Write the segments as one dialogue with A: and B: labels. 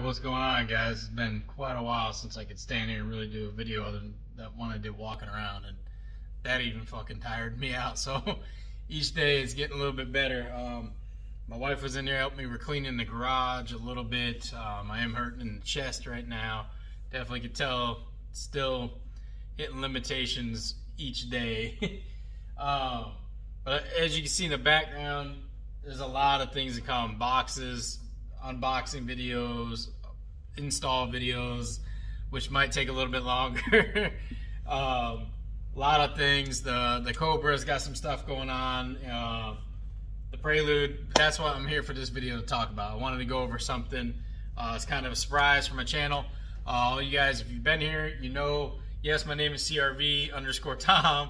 A: what's going on, guys? It's been quite a while since I could stand here and really do a video other than that one I did walking around, and that even fucking tired me out. So each day is getting a little bit better. My wife was in there helping me. We're cleaning the garage a little bit. I am hurting in the chest right now. Definitely could tell still hitting limitations each day. But as you can see in the background, there's a lot of things that come. Boxes, unboxing videos, install videos, which might take a little bit longer. A lot of things. The Cobra's got some stuff going on. The Prelude, that's what I'm here for this video to talk about. I wanted to go over something. It's kind of a surprise for my channel. All you guys, if you've been here, you know, yes, my name is CRV_Tom,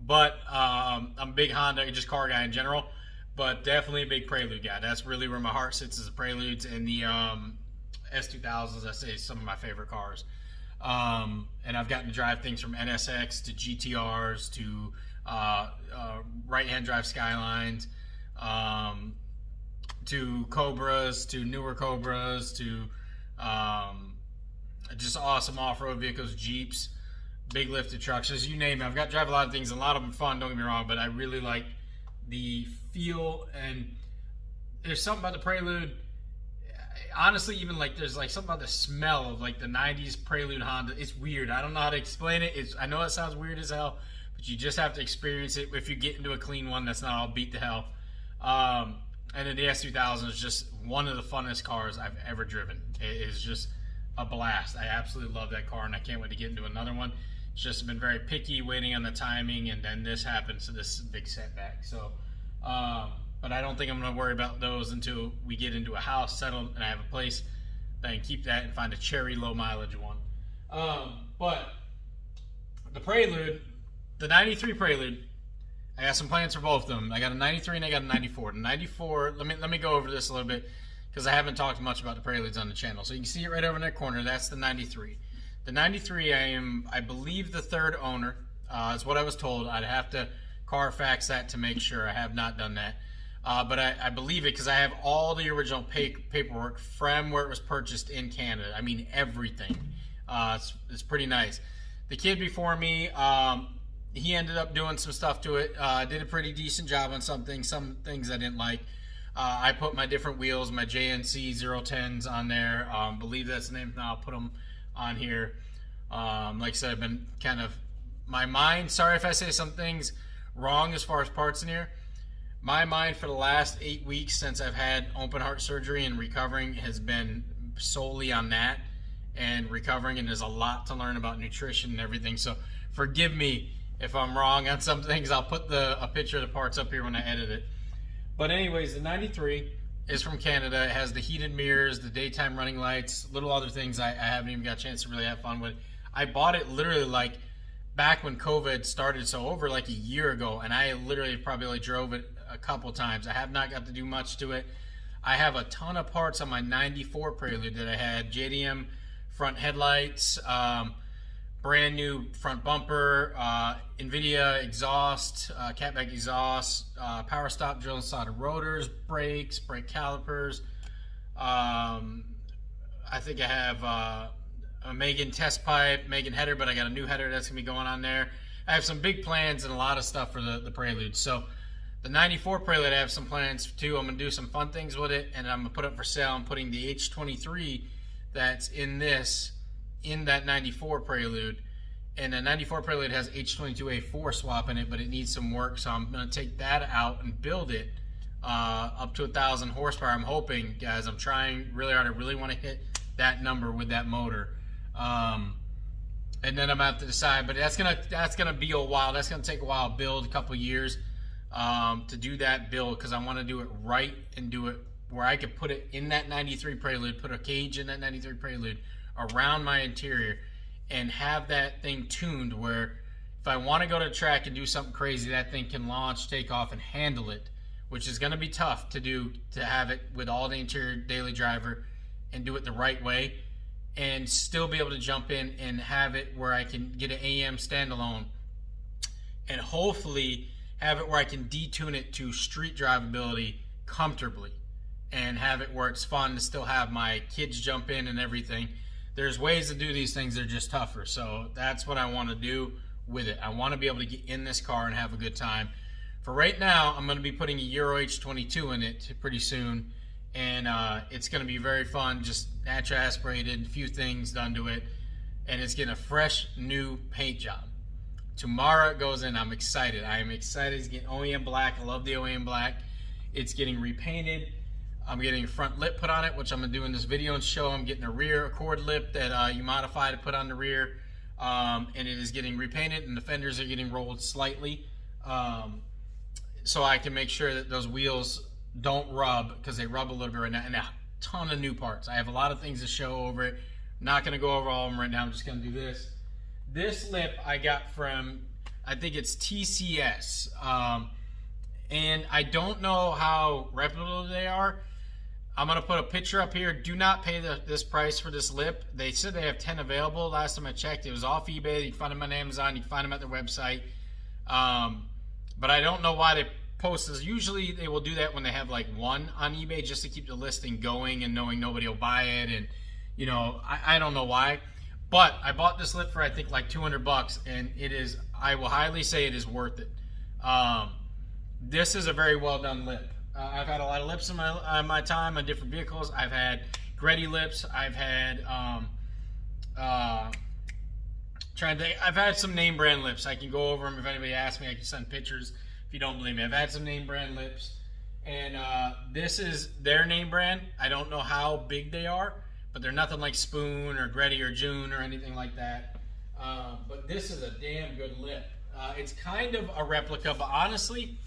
A: but I'm a big Honda, just car guy in general, but definitely a big Prelude guy. That's really where my heart sits, is the Preludes and the S2000s. I say some of my favorite cars. And I've gotten to drive things from NSX to GTRs to right-hand drive Skylines, to Cobras, to newer Cobras, to just awesome off-road vehicles, Jeeps, big lifted trucks, just you name it. I've got to drive a lot of things, and a lot of them fun, don't get me wrong, but I really like the feel, and there's something about the Prelude. Honestly, even like there's like something about the smell of like the 90s Prelude Honda. It's weird. I don't know how to explain it. I know it sounds weird as hell, but you just have to experience it if you get into a clean one that's not all beat to hell. And then the S2000 is just one of the funnest cars I've ever driven. It is just a blast. I absolutely love that car, and I can't wait to get into another one. It's just been very picky, waiting on the timing, and then this happens, so this big setback. So, but I don't think I'm going to worry about those until we get into a house, settled, and I have a place that I can keep that and find a cherry low mileage one. But the Prelude, the 93 Prelude, I got some plans for both of them. I got a 93 and I got a 94. The 94, let me go over this a little bit because I haven't talked much about the Preludes on the channel. So you can see it right over in that corner. That's the 93. The 93, I believe, the third owner. Is what I was told. I'd have to Carfax that to make sure. I have not done that. But I believe it because I have all the original paperwork from where it was purchased in Canada. I mean, everything. It's pretty nice. The kid before me, he ended up doing some stuff to it. Did a pretty decent job on some things I didn't like. I put my different wheels, my JNC 010s on there. Believe that's the name. Now I'll put them on here. Like I said, I've been kind of, my mind, sorry if I say some things wrong as far as parts in here. My mind for the last 8 weeks since I've had open heart surgery and recovering has been solely on that and recovering, and there's a lot to learn about nutrition and everything. So forgive me if I'm wrong on some things. I'll put a picture of the parts up here when I edit it. But anyways, the 93 is from Canada. It has the heated mirrors, the daytime running lights, little other things I haven't even got a chance to really have fun with. I bought it literally like back when COVID started, so over like a year ago, and I literally probably only drove it a couple times. I have not got to do much to it. I have a ton of parts on my 94 Prelude that I had. JDM front headlights, brand new front bumper, NVIDIA exhaust, catback exhaust, power stop drill and solder rotors, brakes, brake calipers. I think I have a Megan test pipe, Megan header, but I got a new header that's going to be going on there. I have some big plans and a lot of stuff for the Prelude. So the 94 Prelude, I have some plans too. I'm going to do some fun things with it, and I'm going to put up for sale. I'm putting the H23 that's in that 94 Prelude, and the 94 Prelude has H22A4 swap in it, but it needs some work, so I'm going to take that out and build it up to 1,000 horsepower. I'm hoping, guys, I'm trying really hard. I really want to hit that number with that motor, and then I'm going to have to decide, but that's gonna be a while. That's going to take a while to build, a couple years to do that build, because I want to do it right and do it where I could put it in that 93 Prelude, put a cage in that 93 Prelude around my interior, and have that thing tuned where if I want to go to the track and do something crazy, that thing can launch, take off, and handle it, which is going to be tough to do, to have it with all the interior daily driver and do it the right way, and still be able to jump in and have it where I can get an AM standalone, and hopefully have it where I can detune it to street drivability comfortably. and have it where it's fun to still have my kids jump in and everything. There's ways to do these things, they're just tougher. So that's what I want to do with it. I want to be able to get in this car and have a good time. For right now, I'm going to be putting a Euro H22 in it pretty soon, and it's going to be very fun, just natural aspirated, a few things done to it, and it's getting a fresh new paint job. Tomorrow it goes in. I'm excited. I am excited. It's getting OEM black. I love the OEM black. It's getting repainted. I'm getting a front lip put on it, which I'm going to do in this video and show. I'm getting a rear Accord lip that you modify to put on the rear. And it is getting repainted, and the fenders are getting rolled slightly. So I can make sure that those wheels don't rub, because they rub a little bit right now. And a ton of new parts. I have a lot of things to show over it. Not going to go over all of them right now. I'm just going to do this. This lip I got from, I think it's TCS. And I don't know how reputable they are. I'm going to put a picture up here. Do not pay this price for this lip. They said they have 10 available. Last time I checked, it was off eBay. You can find them on Amazon. You can find them at their website. But I don't know why they post this. Usually they will do that when they have like one on eBay, just to keep the listing going and knowing nobody will buy it. And, you know, I don't know why. But I bought this lip for, I think, like $200, and it is, I will highly say it is worth it. This is a very well done lip. I've had a lot of lips in my time on different vehicles. I've had Gretty lips. I've had I've had some name brand lips. I can go over them if anybody asks me. I can send pictures if you don't believe me. I've had some name brand lips, and this is their name brand. I don't know how big they are, but they're nothing like Spoon or Gretty or June or anything like that. But this is a damn good lip. It's kind of a replica, but honestly,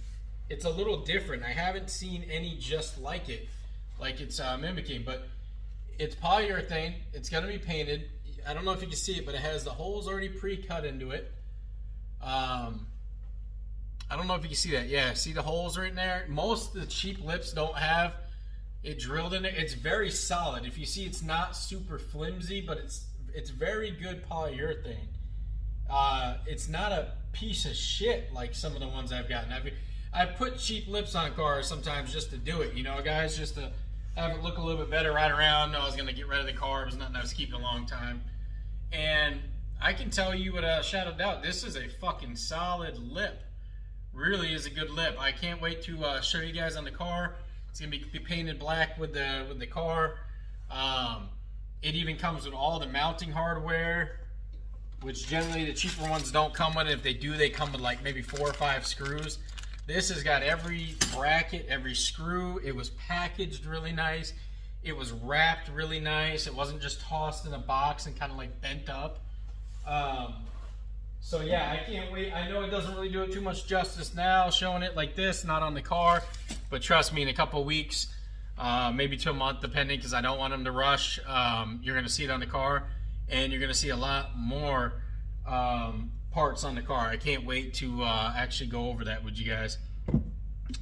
A: it's a little different. I haven't seen any just like it, like it's mimicking, but it's polyurethane. It's going to be painted. I don't know if you can see it, but it has the holes already pre-cut into it. I don't know if you can see that. Yeah, see the holes right in there? Most of the cheap lips don't have it drilled in it. It's very solid. If you see, it's not super flimsy, but it's very good polyurethane. It's not a piece of shit like some of the ones I've gotten. I've put cheap lips on cars sometimes just to do it, you know, guys, just to have it look a little bit better right around. I was going to get rid of the car. It was nothing I was keeping a long time. And I can tell you without a shadow of doubt, this is a fucking solid lip. Really is a good lip. I can't wait to show you guys on the car. It's going to be painted black with the car. It even comes with all the mounting hardware, which generally the cheaper ones don't come with. If they do, they come with like maybe 4 or 5 screws. This has got every bracket, every screw. It was packaged really nice. It was wrapped really nice. It wasn't just tossed in a box and kind of like bent up. So yeah, I can't wait. I know it doesn't really do it too much justice now, showing it like this, not on the car. But trust me, in a couple of weeks, maybe to a month, depending, because I don't want them to rush, you're going to see it on the car. And you're going to see a lot more parts on the car. I can't wait to actually go over that with you guys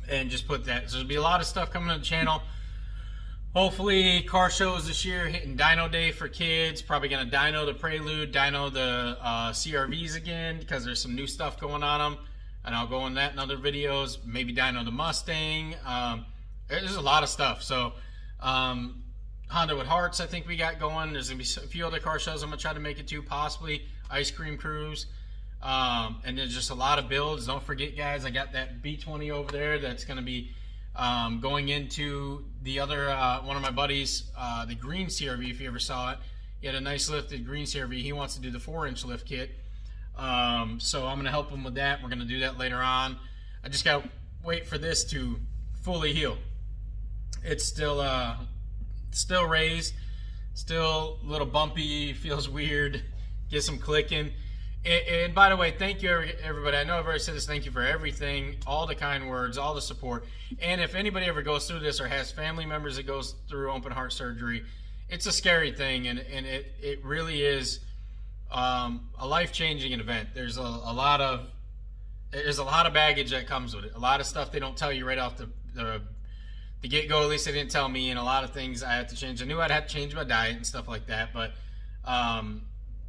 A: and just put that. So there'll be a lot of stuff coming on the channel. Hopefully car shows this year, hitting dyno day for kids. Probably going to dyno the Prelude, dyno the CRVs again, because there's some new stuff going on them, and I'll go on that in other videos. Maybe dyno the Mustang. There's a lot of stuff. So Honda with Hearts, I think we got going. There's going to be a few other car shows I'm going to try to make it to, possibly Ice Cream Cruise. And there's just a lot of builds. Don't forget, guys, I got that B20 over there that's going to be going into the other, one of my buddies, the green CRV, if you ever saw it. He had a nice lifted green CRV. He wants to do the 4-inch lift kit. So I'm going to help him with that. We're going to do that later on. I just got to wait for this to fully heal. It's still raised, still a little bumpy, feels weird, get some clicking. And by the way, thank you everybody. I know I've already said this. Thank you for everything, all the kind words, all the support. And if anybody ever goes through this or has family members that goes through open heart surgery, it's a scary thing, and it really is a life-changing event. There's a lot of baggage that comes with it. A lot of stuff they don't tell you right off the get-go. At least they didn't tell me, and a lot of things I had to change. I knew I'd have to change my diet and stuff like that, but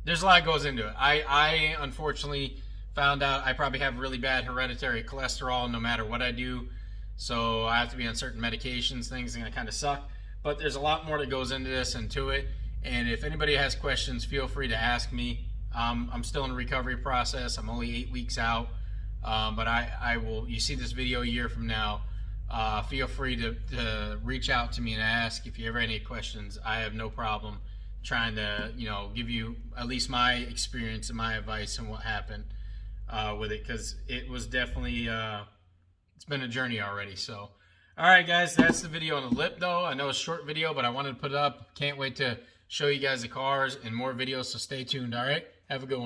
A: there's a lot that goes into it. I unfortunately found out I probably have really bad hereditary cholesterol. No matter what I do, so I have to be on certain medications, things that kind of suck. But there's a lot more that goes into this and to it. And if anybody has questions, feel free to ask me. I'm still in the recovery process. I'm only 8 weeks out, but I will. You see this video a year from now. Feel free to reach out to me and ask if you ever have any questions. I have no problem trying to, give you at least my experience and my advice and what happened with it, because it was definitely it's been a journey already. So all right, guys, that's the video on the lip, though. I know it's a short video, but I wanted to put it up. Can't wait to show you guys the cars and more videos, so stay tuned. All right, have a good one.